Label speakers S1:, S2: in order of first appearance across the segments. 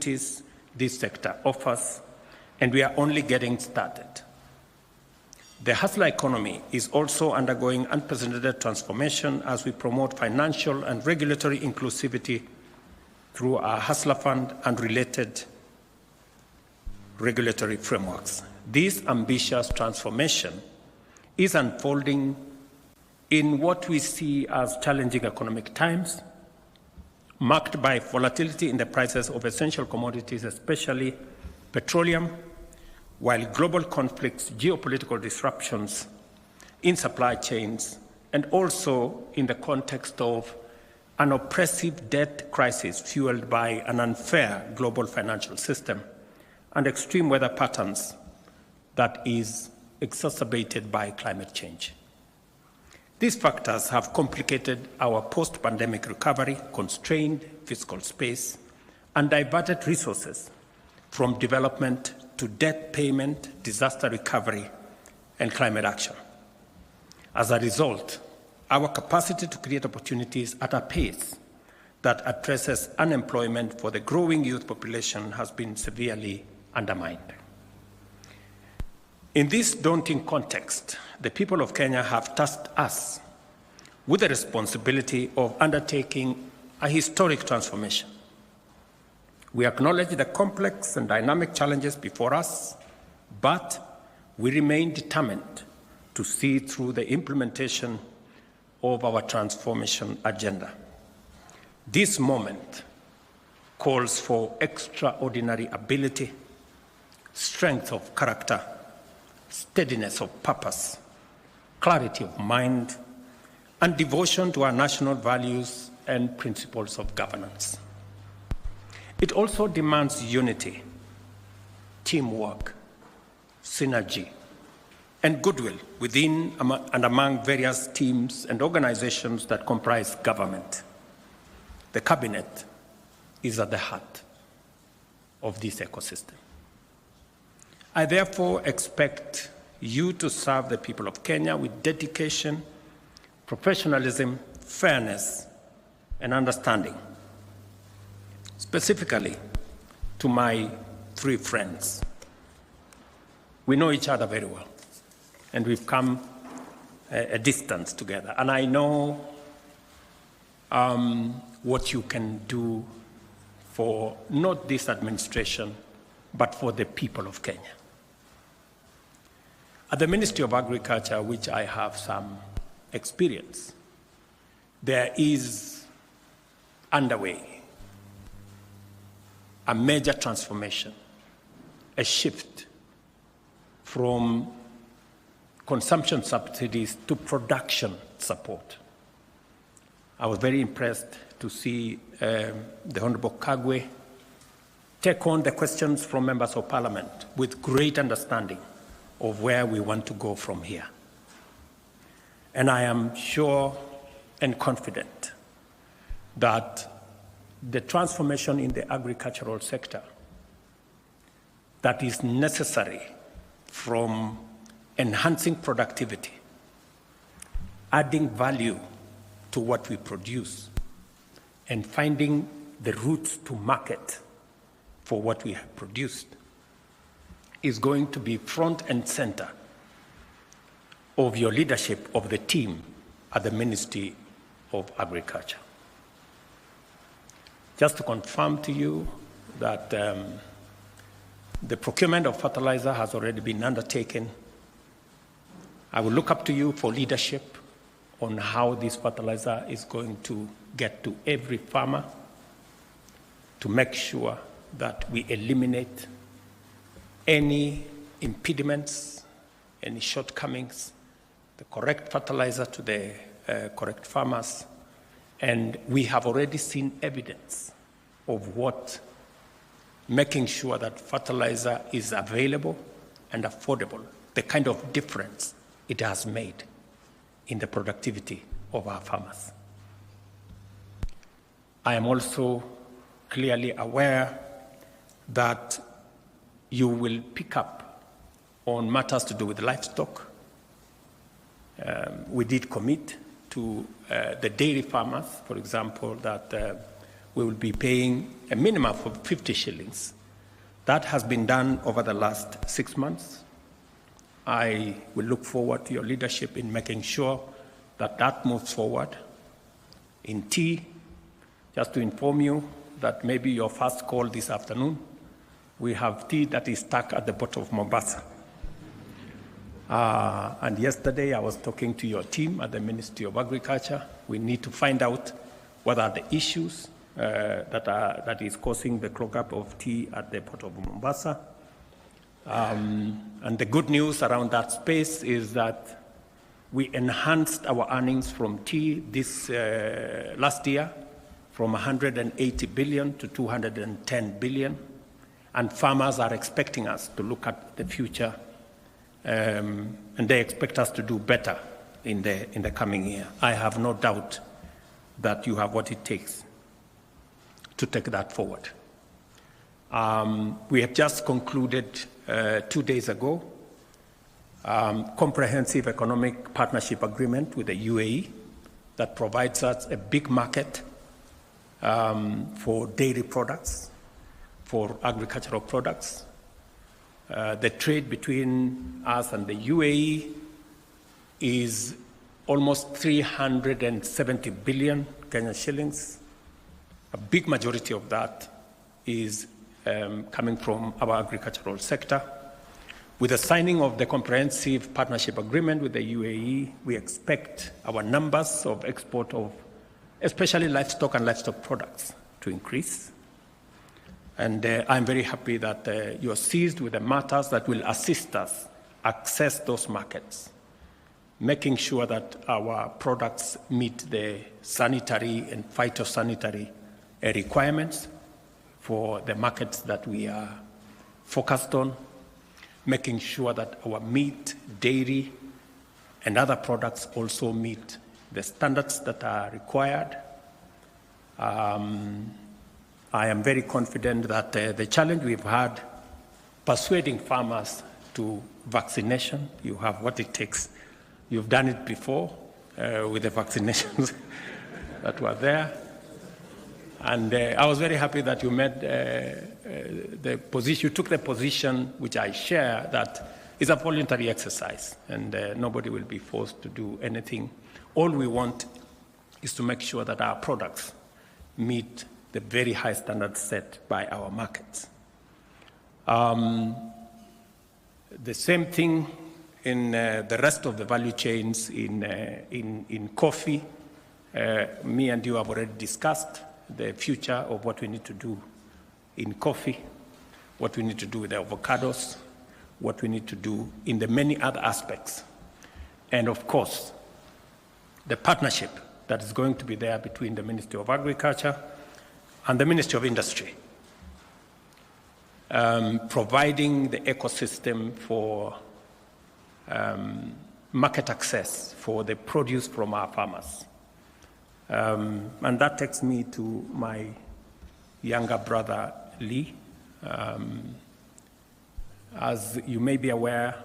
S1: this sector offers, and we are only getting started. The hustler economy is also undergoing unprecedented transformation as we promote financial and regulatory inclusivity through our Hustler Fund and related regulatory frameworks. This ambitious transformation is unfolding in what we see as challenging economic times, marked by volatility in the prices of essential commodities, especially petroleum, while global conflicts, geopolitical disruptions in supply chains, and also in the context of an oppressive debt crisis fueled by an unfair global financial system and extreme weather patterns that is exacerbated by climate change. These factors have complicated our post-pandemic recovery, constrained fiscal space, and diverted resources from development to debt payment, disaster recovery, and climate action. As a result, our capacity to create opportunities at a pace that addresses unemployment for the growing youth population has been severely undermined. In this daunting context, the people of Kenya have tasked us with the responsibility of undertaking a historic transformation. We acknowledge the complex and dynamic challenges before us, but we remain determined to see through the implementation of our transformation agenda. This moment calls for extraordinary ability, strength of character, steadiness of purpose, clarity of mind, and devotion to our national values and principles of governance. It also demands unity, teamwork, synergy, and goodwill within and among various teams and organizations that comprise government. The cabinet is at the heart of this ecosystem. I therefore expect you to serve the people of Kenya with dedication, professionalism, fairness, and understanding. Specifically, to my three friends. We know each other very well, and we've come a distance together. And I know what you can do for not this administration, but for the people of Kenya. At the Ministry of Agriculture, which I have some experience, there is underway a major transformation, a shift from consumption subsidies to production support. I was very impressed to see the Honorable Kagwe take on the questions from members of Parliament with great understanding of where we want to go from here. And I am sure and confident that the transformation in the agricultural sector that is necessary from enhancing productivity, adding value to what we produce, and finding the routes to market for what we have produced is going to be front and center of your leadership of the team at the Ministry of Agriculture. Just to confirm to you that the procurement of fertilizer has already been undertaken. I will look up to you for leadership on how this fertilizer is going to get to every farmer to make sure that we eliminate any impediments, any shortcomings, the correct fertilizer to the correct farmers. And we have already seen evidence of what making sure that fertilizer is available and affordable, the kind of difference it has made in the productivity of our farmers. I am also clearly aware that you will pick up on matters to do with livestock. We did commit to the dairy farmers, for example, that we will be paying a minimum of 50 shillings. That has been done over the last 6 months. I will look forward to your leadership in making sure that that moves forward. In tea, just to inform you that maybe your first call this afternoon, we have tea that is stuck at the bottom of Mombasa. And yesterday I was talking to your team at the Ministry of Agriculture. We need to find out what are the issues that is causing the clog-up of tea at the port of Mombasa. And the good news around that space is that we enhanced our earnings from tea this last year from 180 billion to 210 billion. And farmers are expecting us to look at the future, and they expect us to do better in the coming year. I have no doubt that you have what it takes to take that forward. We have just concluded 2 days ago comprehensive economic partnership agreement with the UAE that provides us a big market for dairy products, for agricultural products. The trade between us and the UAE is almost 370 billion Kenyan shillings. A big majority of that is coming from our agricultural sector. With the signing of the comprehensive partnership agreement with the UAE, we expect our numbers of export of especially livestock and livestock products to increase. And I'm very happy that you are seized with the matters that will assist us access those markets, making sure that our products meet the sanitary and phytosanitary requirements for the markets that we are focused on, making sure that our meat, dairy, and other products also meet the standards that are required. I am very confident that the challenge we've had persuading farmers to vaccination, you have what it takes. You've done it before with the vaccinations that were there. And I was very happy that you made the position, you took the position which I share, that it's a voluntary exercise and nobody will be forced to do anything. All we want is to make sure that our products meet the very high standards set by our markets. The same thing in the rest of the value chains in coffee. Me and you have already discussed the future of what we need to do in coffee, what we need to do with the avocados, what we need to do in the many other aspects. And of course, the partnership that is going to be there between the Ministry of Agriculture and the Ministry of Industry, providing the ecosystem for market access for the produce from our farmers. And that takes me to my younger brother, Lee. As you may be aware,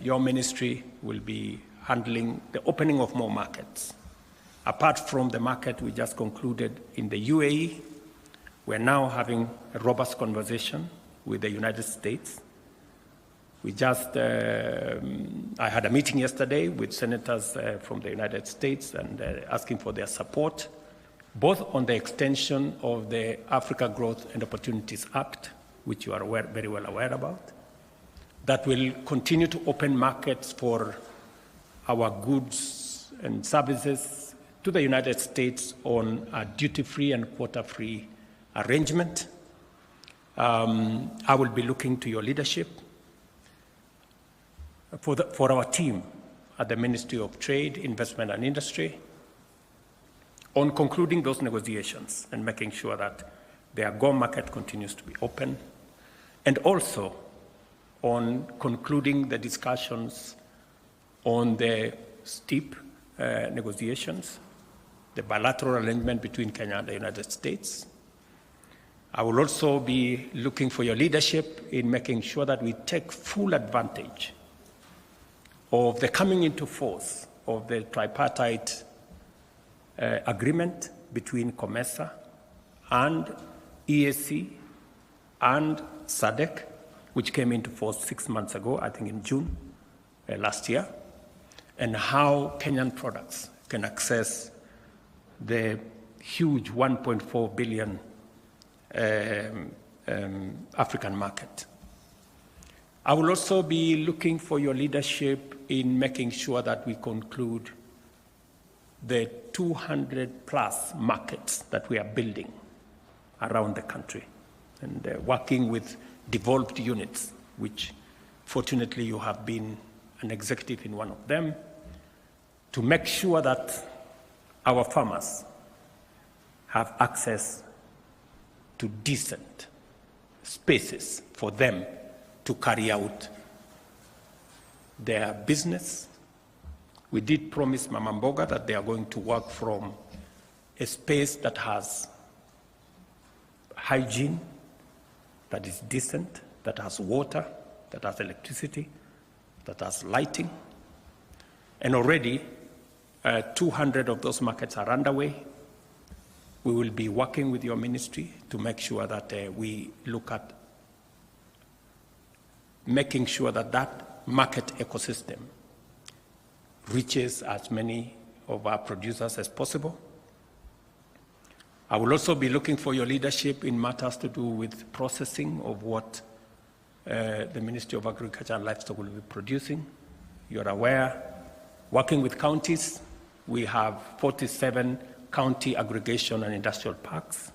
S1: your ministry will be handling the opening of more markets. Apart from the market we just concluded in the UAE, we're now having a robust conversation with the United States. We just, I had a meeting yesterday with senators from the United States and asking for their support, both on the extension of the Africa Growth and Opportunities Act, which you are very well aware about, that will continue to open markets for our goods and services to the United States on a duty-free and quota-free arrangement. I will be looking to your leadership for our team at the Ministry of Trade, Investment and Industry on concluding those negotiations and making sure that the AGOA market continues to be open, and also on concluding the discussions on the STEEP negotiations, the bilateral arrangement between Kenya and the United States. I will also be looking for your leadership in making sure that we take full advantage of the coming into force of the tripartite agreement between COMESA and EAC and SADC, which came into force 6 months ago, I think in June last year, and how Kenyan products can access the huge 1.4 billion African market. I will also be looking for your leadership in making sure that we conclude the 200+ markets that we are building around the country, and working with devolved units, which fortunately you have been an executive in one of them, to make sure that our farmers have access to decent spaces for them to carry out their business. We did promise Mama Mboga that they are going to work from a space that has hygiene, that is decent, that has water, that has electricity, that has lighting. And already 200 of those markets are underway. We will be working with your ministry to make sure that we look at making sure that that market ecosystem reaches as many of our producers as possible. I will also be looking for your leadership in matters to do with processing of what the Ministry of Agriculture and Livestock will be producing. You're aware, working with counties, we have 47 county aggregation and industrial parks.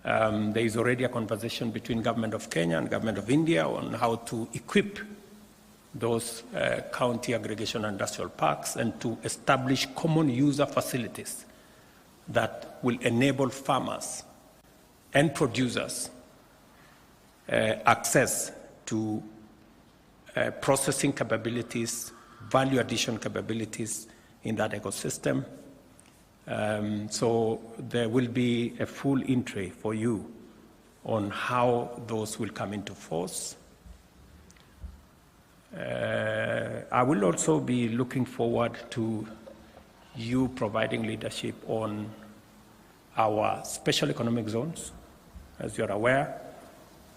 S1: There is already a conversation between Government of Kenya and Government of India on how to equip those county aggregation and industrial parks and to establish common user facilities that will enable farmers and producers access to processing capabilities, value addition capabilities in that ecosystem. So there will be a full entry for you on how those will come into force. I will also be looking forward to you providing leadership on our special economic zones. As you're aware,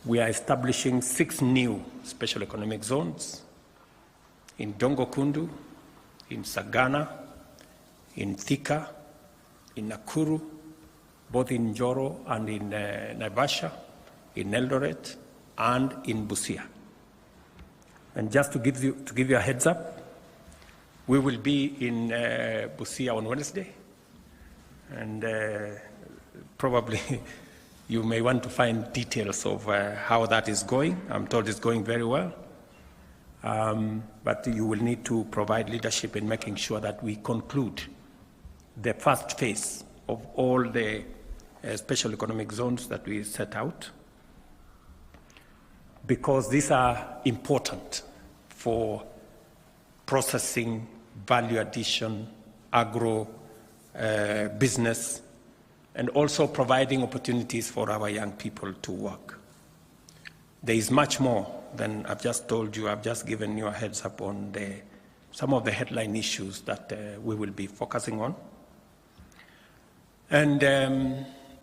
S1: we are establishing 6 new special economic zones in Dongo Kundu, in Sagana, in Thika, in Nakuru, both in Njoro and in Naivasha, in Eldoret, and in Busia. And just to give you a heads up, we will be in Busia on Wednesday, and probably you may want to find details of how that is going. I'm told it's going very well. But you will need to provide leadership in making sure that we conclude the first phase of all the special economic zones that we set out, because these are important for processing, value addition, agro business, and also providing opportunities for our young people to work. There is much more than I've just told you. I've just given you a heads up on some of the headline issues that we will be focusing on. And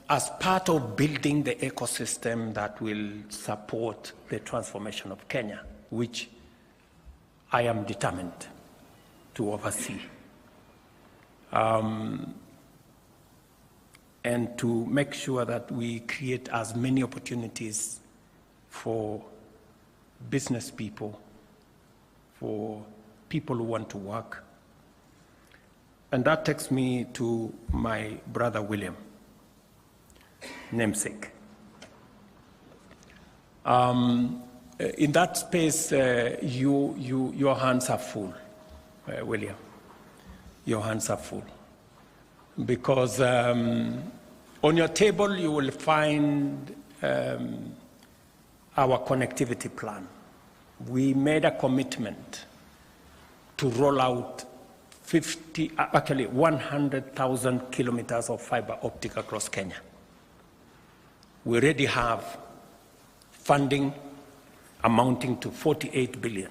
S1: as part of building the ecosystem that will support the transformation of Kenya, which I am determined to oversee, and to make sure that we create as many opportunities for business people, for people who want to work. And that takes me to my brother William, namesake. In that space, your hands are full, William. Your hands are full. Because on your table you will find our connectivity plan. We made a commitment to roll out 100,000 kilometers of fiber optic across Kenya. We already have funding amounting to 48 billion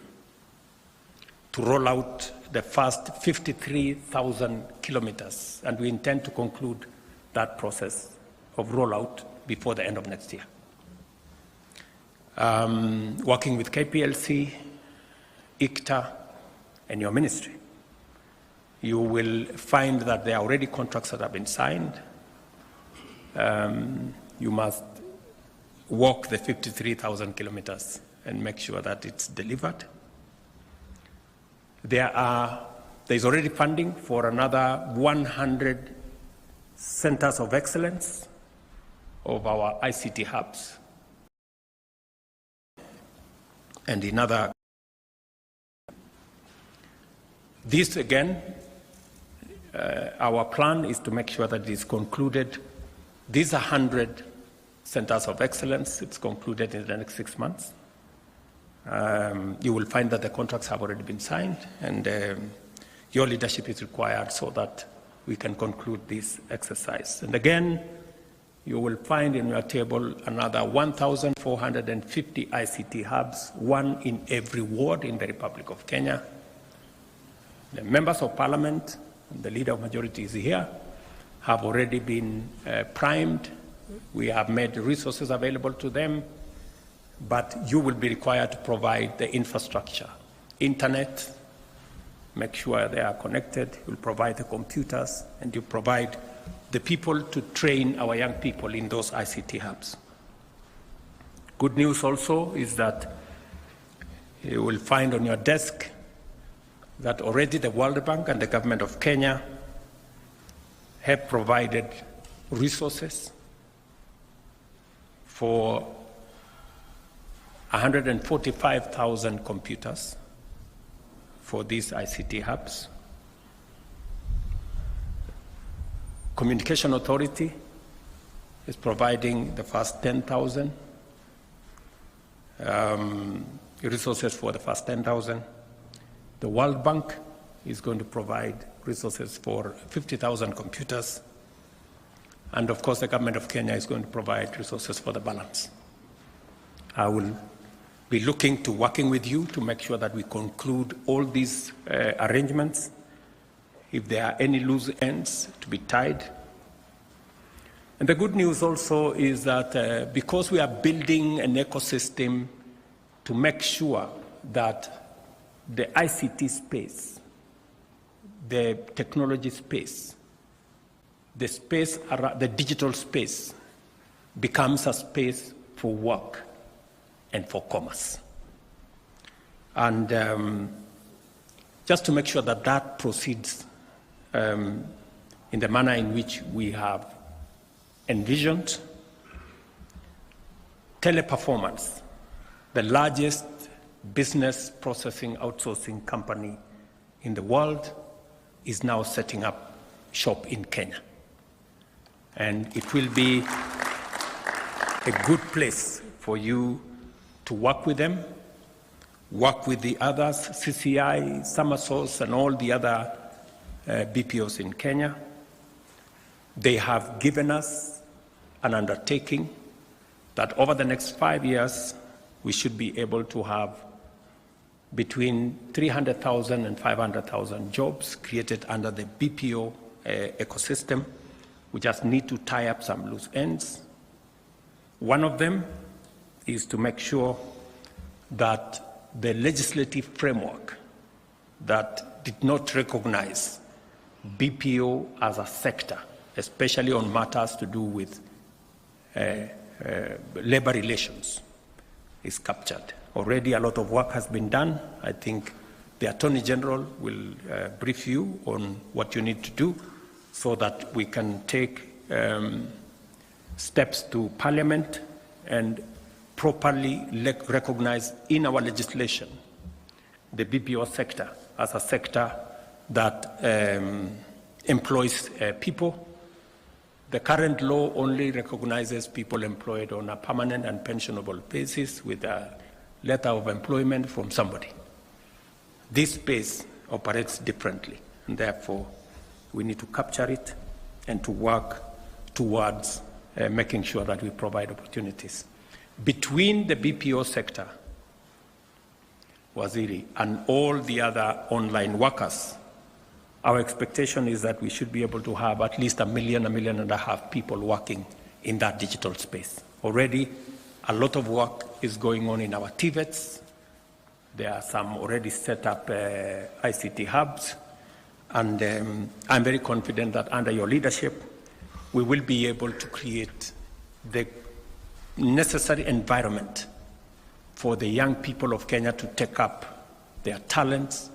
S1: to roll out the first 53,000 kilometers, and we intend to conclude that process of rollout before the end of next year. Working with KPLC, ICTA, and your ministry, you will find that there are already contracts that have been signed. You must walk the 53,000 kilometers and make sure that it's delivered. There's already funding for another 100 centers of excellence of our ICT hubs and in other. This again, our plan is to make sure that it is concluded. These 100 centers of excellence, it's concluded in the next 6 months. You will find that the contracts have already been signed, and your leadership is required so that we can conclude this exercise. And again, you will find in your table another 1,450 ICT hubs, one in every ward in the Republic of Kenya. The members of parliament, the leader of majority is here, have already been primed. We have made resources available to them, but you will be required to provide the infrastructure, internet, make sure they are connected, you'll provide the computers, and you provide the people to train our young people in those ICT hubs. Good news also is that you will find on your desk that already the World Bank and the government of Kenya have provided resources for 145,000 computers for these ICT hubs. Communication Authority is providing the first 10,000 resources for the first 10,000. The World Bank is going to provide resources for 50,000 computers. And of course, the government of Kenya is going to provide resources for the balance. I will be looking to working with you to make sure that we conclude all these arrangements. If there are any loose ends to be tied. And the good news also is that because we are building an ecosystem to make sure that the ICT space, the technology space, the space, the digital space becomes a space for work and for commerce. And just to make sure that that proceeds in the manner in which we have envisioned, Teleperformance, the largest business processing outsourcing company in the world, is now setting up shop in Kenya. And it will be a good place for you to work with them, work with the others, CCI, Summersource, and all the other BPOs in Kenya. They have given us an undertaking that over the next 5 years, we should be able to have between 300,000 and 500,000 jobs created under the BPO ecosystem. We just need to tie up some loose ends. One of them is to make sure that the legislative framework that did not recognize BPO as a sector, especially on matters to do with labor relations, is captured. Already a lot of work has been done. I think the Attorney General will brief you on what you need to do so that we can take steps to Parliament and properly recognize in our legislation the BPO sector as a sector that employs people. The current law only recognizes people employed on a permanent and pensionable basis with a letter of employment from somebody. This space operates differently, and therefore we need to capture it and to work towards making sure that we provide opportunities. Between the BPO sector, Waziri, and all the other online workers, Our expectation is that we should be able to have at least 1 million, 1.5 million people working in that digital space. Already, a lot of work is going on in our TVETs. There are some already set up ICT hubs, and I'm very confident that under your leadership, we will be able to create the necessary environment for the young people of Kenya to take up their talents,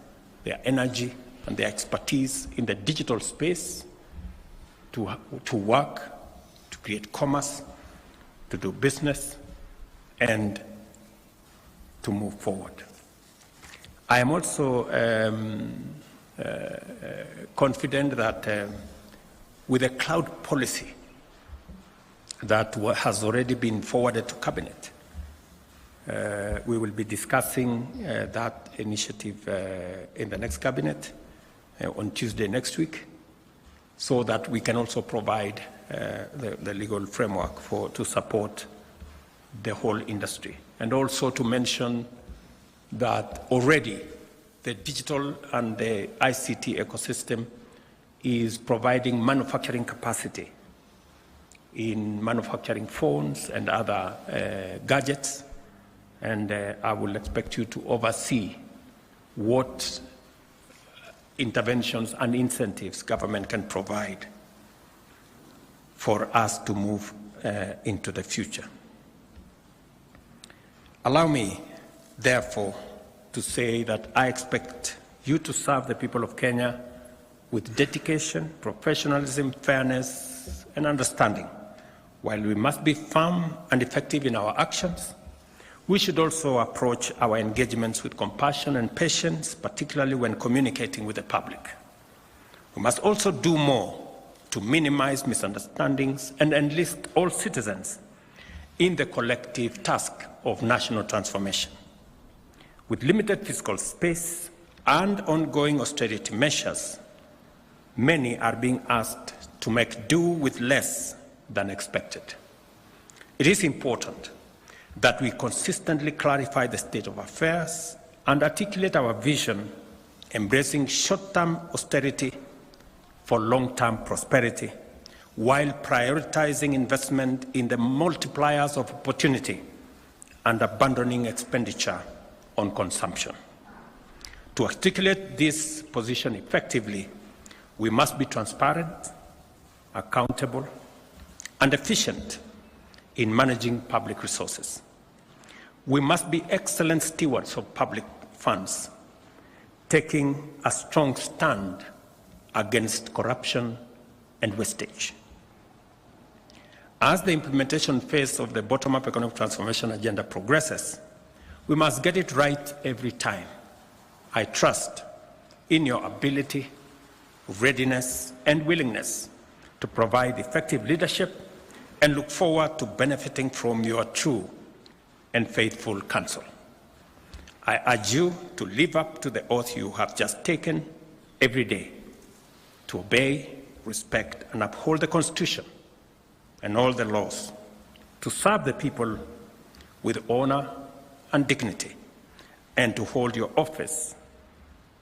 S1: their energy, and their expertise in the digital space to work, to create commerce, to do business, and to move forward. I am also confident that with a cloud policy that has already been forwarded to Cabinet, we will be discussing that initiative in the next Cabinet on Tuesday next week, so that we can also provide the legal framework to support the whole industry. And also to mention that already the digital and the ICT ecosystem is providing manufacturing capacity in manufacturing phones and other gadgets. And I will expect you to oversee what interventions and incentives government can provide for us to move into the future. Allow me, therefore, to say that I expect you to serve the people of Kenya with dedication, professionalism, fairness, and understanding. While we must be firm and effective in our actions, we should also approach our engagements with compassion and patience, particularly when communicating with the public. We must also do more to minimize misunderstandings and enlist all citizens in the collective task of national transformation. With limited fiscal space and ongoing austerity measures, many are being asked to make do with less than expected. It is important that we consistently clarify the state of affairs and articulate our vision, embracing short-term austerity for long-term prosperity, while prioritizing investment in the multipliers of opportunity and abandoning expenditure on consumption. To articulate this position effectively, we must be transparent, accountable, and efficient in managing public resources. We must be excellent stewards of public funds, taking a strong stand against corruption and wastage. As the implementation phase of the bottom-up economic transformation agenda progresses, we must get it right every time. I trust in your ability, readiness, and willingness to provide effective leadership, and look forward to benefiting from your true and faithful counsel. I urge you to live up to the oath you have just taken every day, to obey, respect, and uphold the Constitution and all the laws, to serve the people with honor and dignity, and to hold your office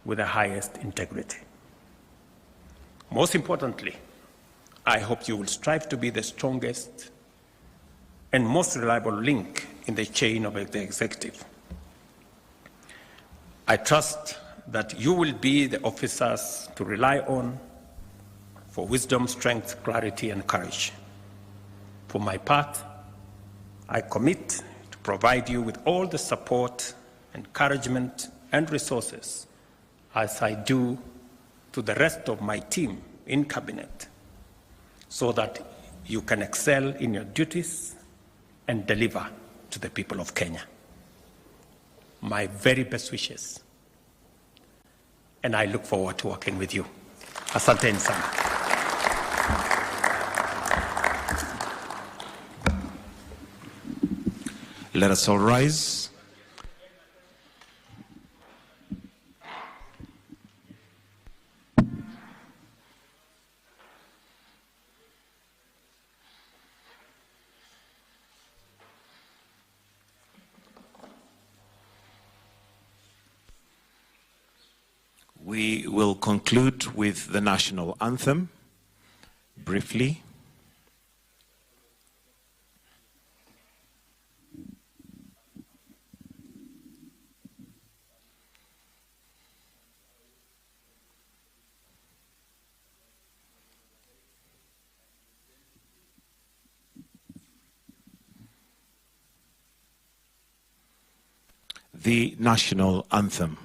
S1: with the highest integrity. Most importantly, I hope you will strive to be the strongest and most reliable link in the chain of the executive. I trust that you will be the officers to rely on for wisdom, strength, clarity, and courage. For my part, I commit to provide you with all the support, encouragement, and resources as I do to the rest of my team in Cabinet, so that you can excel in your duties and deliver to the people of Kenya. My very best wishes, and I look forward to working with you. Asanteni sana.
S2: Let us all rise. We will conclude with the national anthem, briefly. The national anthem.